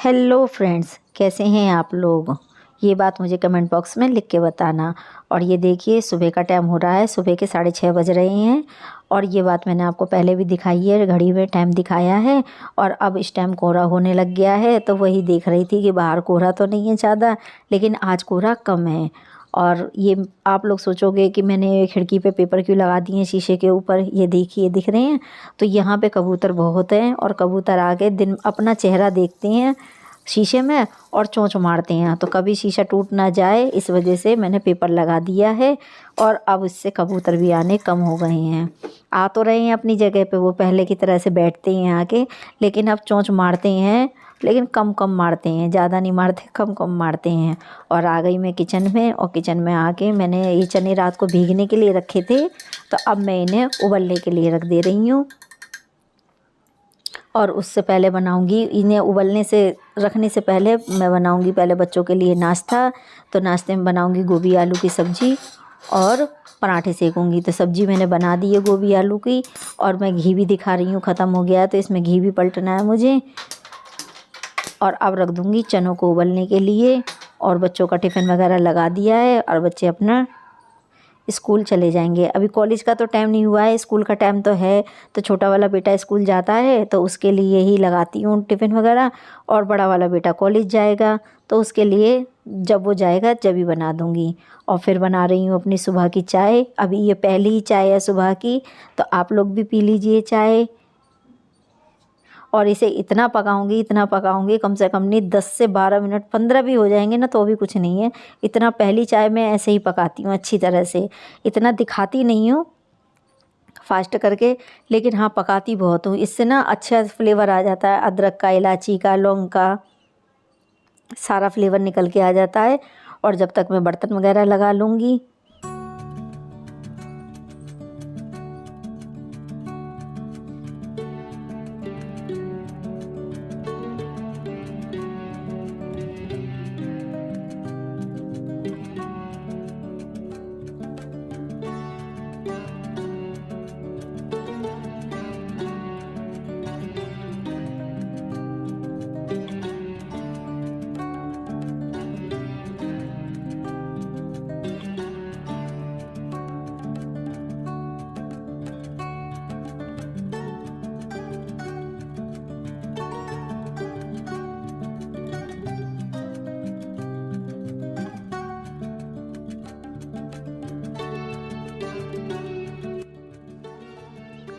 Hello friends, कैसे हैं आप लोग। ये बात मुझे कमेंट बॉक्स में लिख के बताना। और ये देखिए, सुबह का टाइम हो रहा है, सुबह के 6:30 बज रहे हैं। और ये बात मैंने आपको पहले भी दिखाई है, घड़ी में टाइम दिखाया है। और अब इस टाइम कोहरा होने लग गया है, तो वही देख रही थी कि बाहर कोहरा तो नहीं है ज़्यादा, लेकिन आज कोहरा कम है। और ये आप लोग सोचोगे कि मैंने खिड़की पे पेपर क्यों लगा दिए हैं शीशे के ऊपर। ये देखिए, दिख रहे हैं। तो यहाँ पे कबूतर बहुत हैं और कबूतर आके दिन अपना चेहरा देखते हैं शीशे में और चोंच मारते हैं, तो कभी शीशा टूट ना जाए इस वजह से मैंने पेपर लगा दिया है। और अब इससे कबूतर भी आने कम हो गए हैं। आ तो रहे हैं अपनी जगह पे, वो पहले की तरह से बैठते हैं आके, लेकिन अब चोंच मारते हैं, लेकिन कम कम मारते हैं, ज़्यादा नहीं मारते, कम कम मारते हैं। और आ गई मैं किचन में, और किचन में आके मैंने ये चने रात को भीगने के लिए रखे थे, तो अब मैं इन्हें उबलने के लिए रख दे रही हूँ। और उससे पहले बनाऊंगी, इन्हें उबलने से रखने से पहले मैं बनाऊंगी पहले बच्चों के लिए नाश्ता। तो नाश्ते में बनाऊंगी गोभी आलू की सब्ज़ी और पराठे सेकूंगी। तो सब्ज़ी मैंने बना दी है गोभी आलू की, और मैं घी भी दिखा रही हूँ, ख़त्म हो गया है, तो इसमें घी भी पलटना है मुझे। और अब रख दूँगी चनों को उबलने के लिए। और बच्चों का टिफ़िन वगैरह लगा दिया है, और बच्चे अपना स्कूल चले जाएंगे। अभी कॉलेज का तो टाइम नहीं हुआ है, स्कूल का टाइम तो है। तो छोटा वाला बेटा स्कूल जाता है, तो उसके लिए ही लगाती हूँ टिफ़िन वगैरह। और बड़ा वाला बेटा कॉलेज जाएगा, तो उसके लिए जब वो जाएगा जब ही बना दूँगी। और फिर बना रही हूँ अपनी सुबह की चाय। अभी ये पहली ही चाय है सुबह की, तो आप लोग भी पी लीजिए चाय। और इसे इतना पकाऊंगी, कम से कम नहीं 10 से 12 मिनट, 15 भी हो जाएंगे ना तो भी कुछ नहीं है। इतना पहली चाय मैं ऐसे ही पकाती हूँ अच्छी तरह से, इतना दिखाती नहीं हूँ फास्ट करके, लेकिन हाँ पकाती बहुत हूँ। इससे ना अच्छा फ्लेवर आ जाता है, अदरक का, इलायची का, लौंग का, सारा फ्लेवर निकल के आ जाता है। और जब तक मैं बर्तन वगैरह लगा लूँगी।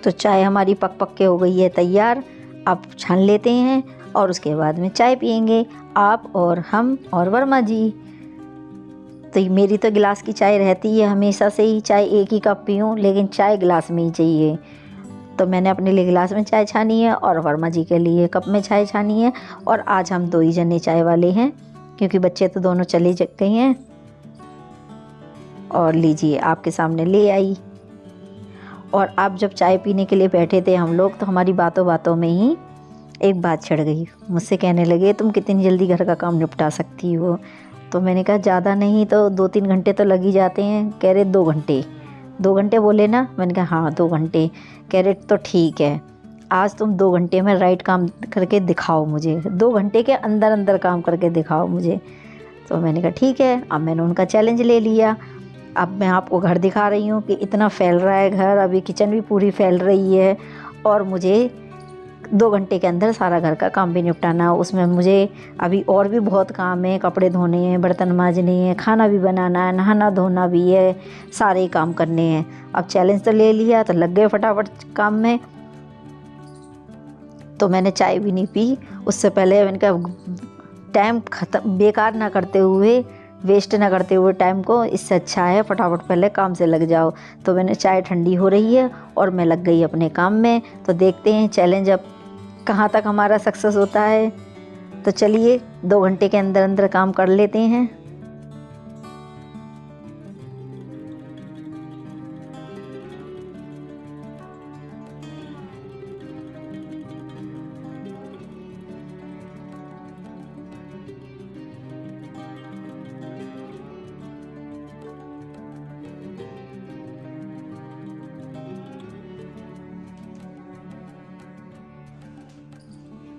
तो चाय हमारी पक पक के हो गई है तैयार। अब छान लेते हैं और उसके बाद में चाय पियेंगे, आप और हम और वर्मा जी। तो मेरी तो गिलास की चाय रहती है हमेशा से ही, चाय एक ही कप पीऊँ, लेकिन चाय गिलास में ही चाहिए। तो मैंने अपने लिए गिलास में चाय छानी है और वर्मा जी के लिए कप में चाय छानी है। और आज हम 2 ही जने चाय वाले हैं, क्योंकि बच्चे तो दोनों चले गए हैं। और लीजिए, आपके सामने ले आई। और आप जब चाय पीने के लिए बैठे थे हम लोग, तो हमारी बातों बातों में ही एक बात छिड़ गई। मुझसे कहने लगे, तुम कितनी जल्दी घर का काम निपटा सकती हो। तो मैंने कहा, ज़्यादा नहीं तो 2-3 घंटे तो लग ही जाते हैं। कह रहे 2 घंटे, 2 घंटे बोले ना। मैंने कहा हाँ 2 घंटे। कह रहे तो ठीक है, आज तुम 2 घंटे में राइट काम करके दिखाओ मुझे, 2 घंटे के अंदर अंदर काम करके दिखाओ मुझे। तो मैंने कहा ठीक है। अब मैंने उनका चैलेंज ले लिया। अब मैं आपको घर दिखा रही हूँ कि इतना फैल रहा है घर, अभी किचन भी पूरी फैल रही है। और मुझे 2 घंटे के अंदर सारा घर का काम भी निपटाना है। उसमें मुझे अभी और भी बहुत काम है, कपड़े धोने हैं, बर्तन मांजने हैं, खाना भी बनाना है, नहाना धोना भी है, सारे काम करने हैं। अब चैलेंज तो ले लिया, तो लग गए फटाफट काम में। तो मैंने चाय भी नहीं पी उससे पहले। मैंने कहा टाइम ख़त्म बेकार ना करते हुए, वेस्ट ना करते हुए टाइम को, इससे अच्छा है फटाफट पहले काम से लग जाओ। तो मैंने चाय ठंडी हो रही है और मैं लग गई अपने काम में। तो देखते हैं चैलेंज अब कहाँ तक हमारा सक्सेस होता है। तो चलिए 2 घंटे के अंदर अंदर काम कर लेते हैं।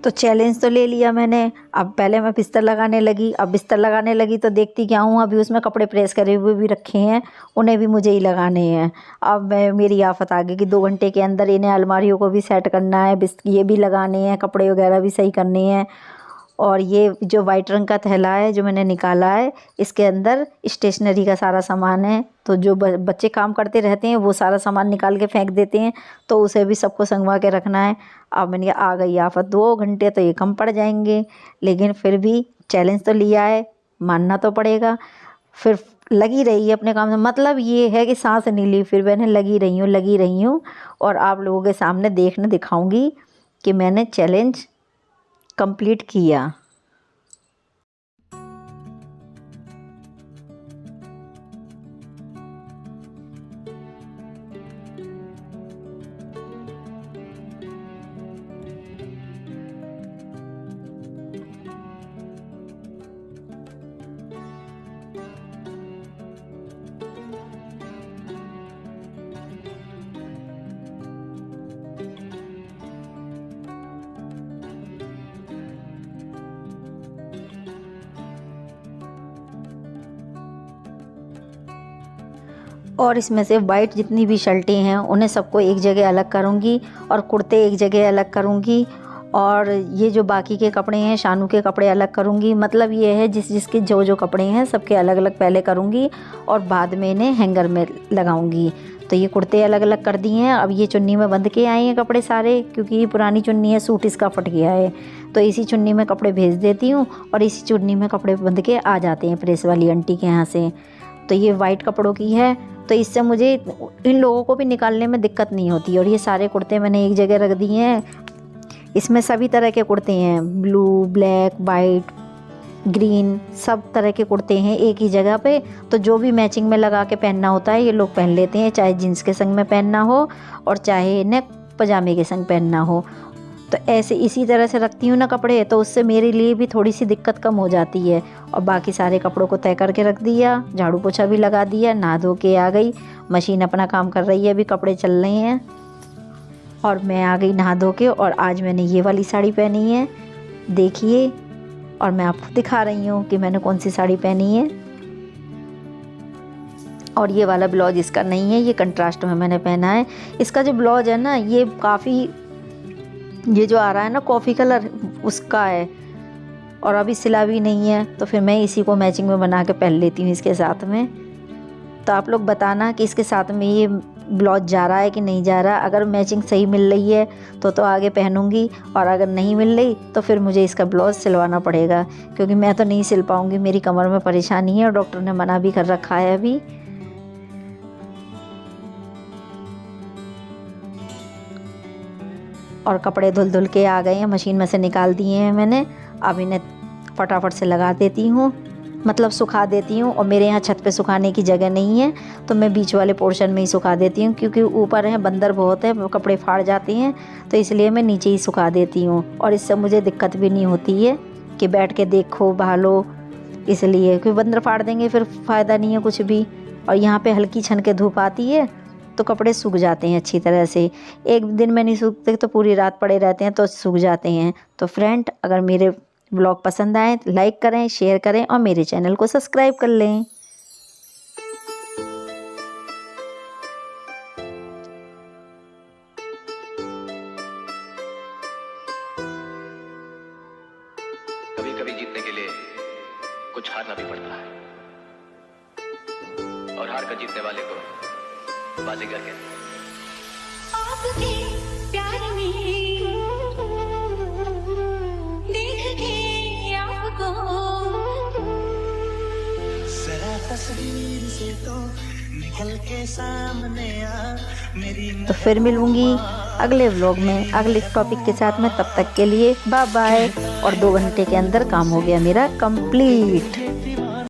तो चैलेंज तो ले लिया मैंने। अब पहले मैं बिस्तर लगाने लगी। अब बिस्तर लगाने लगी तो देखती क्या हूँ, अभी उसमें कपड़े प्रेस करे हुए भी रखे हैं, उन्हें भी मुझे ही लगाने हैं। अब मेरी आफत आ गई कि 2 घंटे के अंदर इन्हें अलमारियों को भी सेट करना है, ये भी लगाने हैं, कपड़े वगैरह भी सही करने हैं। और ये जो वाइट रंग का थैला है जो मैंने निकाला है, इसके अंदर स्टेशनरी का सारा सामान है। तो जो बच्चे काम करते रहते हैं वो सारा सामान निकाल के फेंक देते हैं, तो उसे भी सबको संगवा के रखना है। अब मैंने कहा आ गई आफत, 2 घंटे तो ये कम पड़ जाएंगे, लेकिन फिर भी चैलेंज तो लिया है, मानना तो पड़ेगा। फिर लगी रही अपने काम से, मतलब ये है कि सांस नहीं ली, फिर मैंने लगी रही हूँ। और आप लोगों के सामने दिखाऊंगी कि मैंने चैलेंज कंप्लीट किया। और इसमें से वाइट जितनी भी शर्टें हैं उन्हें सबको एक जगह अलग करूँगी, और कुर्ते एक जगह अलग करूँगी, और ये जो बाकी के कपड़े हैं शानू के कपड़े अलग करूँगी। मतलब ये है जिसके जो कपड़े हैं सबके अलग अलग पहले करूँगी और बाद में इन्हें हैंगर में लगाऊँगी। तो ये कुर्ते अलग अलग कर दिए हैं। अब ये चुन्नी में बंध के आए हैं कपड़े सारे, क्योंकि ये पुरानी चुन्नी है, सूट इसका फट गया है। तो इसी चुन्नी में कपड़े भेज देती हूँ और इसी चुन्नी में कपड़े बंध के आ जाते हैं प्रेस वाली आंटी के यहाँ से। तो ये वाइट कपड़ों की है, तो इससे मुझे इन लोगों को भी निकालने में दिक्कत नहीं होती। और ये सारे कुर्ते मैंने एक जगह रख दिए हैं। इसमें सभी तरह के कुर्ते हैं, ब्लू, ब्लैक, वाइट, ग्रीन, सब तरह के कुर्ते हैं एक ही जगह पे। तो जो भी मैचिंग में लगा के पहनना होता है ये लोग पहन लेते हैं, चाहे जीन्स के संग में पहनना हो और चाहे इन्हें पजामे के संग पहनना हो। तो ऐसे इसी तरह से रखती हूँ ना कपड़े, तो उससे मेरे लिए भी थोड़ी सी दिक्कत कम हो जाती है। और बाकी सारे कपड़ों को तय करके रख दिया, झाड़ू पोछा भी लगा दिया, नहा धो के आ गई। मशीन अपना काम कर रही है, अभी कपड़े चल रहे हैं और मैं आ गई नहा धो के। और आज मैंने ये वाली साड़ी पहनी है, देखिए, और मैं आपको दिखा रही हूँ कि मैंने कौन सी साड़ी पहनी है। और ये वाला ब्लाउज इसका नहीं है, ये कंट्रास्ट में मैंने पहना है। इसका जो ब्लाउज है ना, ये काफ़ी, ये जो आ रहा है ना कॉफ़ी कलर, उसका है, और अभी सिला भी नहीं है। तो फिर मैं इसी को मैचिंग में बना के पहन लेती हूँ इसके साथ में। तो आप लोग बताना कि इसके साथ में ये ब्लाउज जा रहा है कि नहीं जा रहा। अगर मैचिंग सही मिल रही है तो आगे पहनूंगी, और अगर नहीं मिल रही तो फिर मुझे इसका ब्लाउज सिलवाना पड़ेगा, क्योंकि मैं तो नहीं सिल पाऊँगी, मेरी कमर में परेशानी है और डॉक्टर ने मना भी कर रखा है अभी। और कपड़े धुल के आ गए हैं, मशीन में से निकाल दिए हैं मैंने। अब इन्हें फटाफट से लगा देती हूँ, मतलब सुखा देती हूँ। और मेरे यहाँ छत पे सुखाने की जगह नहीं है, तो मैं बीच वाले पोर्शन में ही सुखा देती हूँ, क्योंकि ऊपर है बंदर बहुत है, कपड़े फाड़ जाते हैं, तो इसलिए मैं नीचे ही सुखा देती हूँ। और इससे मुझे दिक्कत भी नहीं होती है कि बैठ के देखो भालो, इसलिए, क्योंकि बंदर फाड़ देंगे फिर फ़ायदा नहीं है कुछ भी। और यहाँ पर हल्की छन के धूप आती है तो कपड़े सूख जाते हैं अच्छी तरह से। एक दिन में नहीं सूखते तो पूरी रात पड़े रहते हैं तो सूख जाते हैं। तो फ्रेंड, अगर मेरे ब्लॉग पसंद आए तो लाइक करें, शेयर करें और मेरे चैनल को सब्सक्राइब कर लें। कभी कभी जीतने के लिए कुछ हारना भी पड़ता है, और हार कर जीतने वाले को बाजीगर कहते हैं। आपके प्यार में देख के आपको जरा तस्वीर से तो निकल के सामने आ मेरी। तो फिर मिलूंगी अगले व्लॉग में अगले टॉपिक के साथ में। तब तक के लिए बाय बाय। और 2 घंटे के अंदर काम हो गया मेरा कंप्लीट।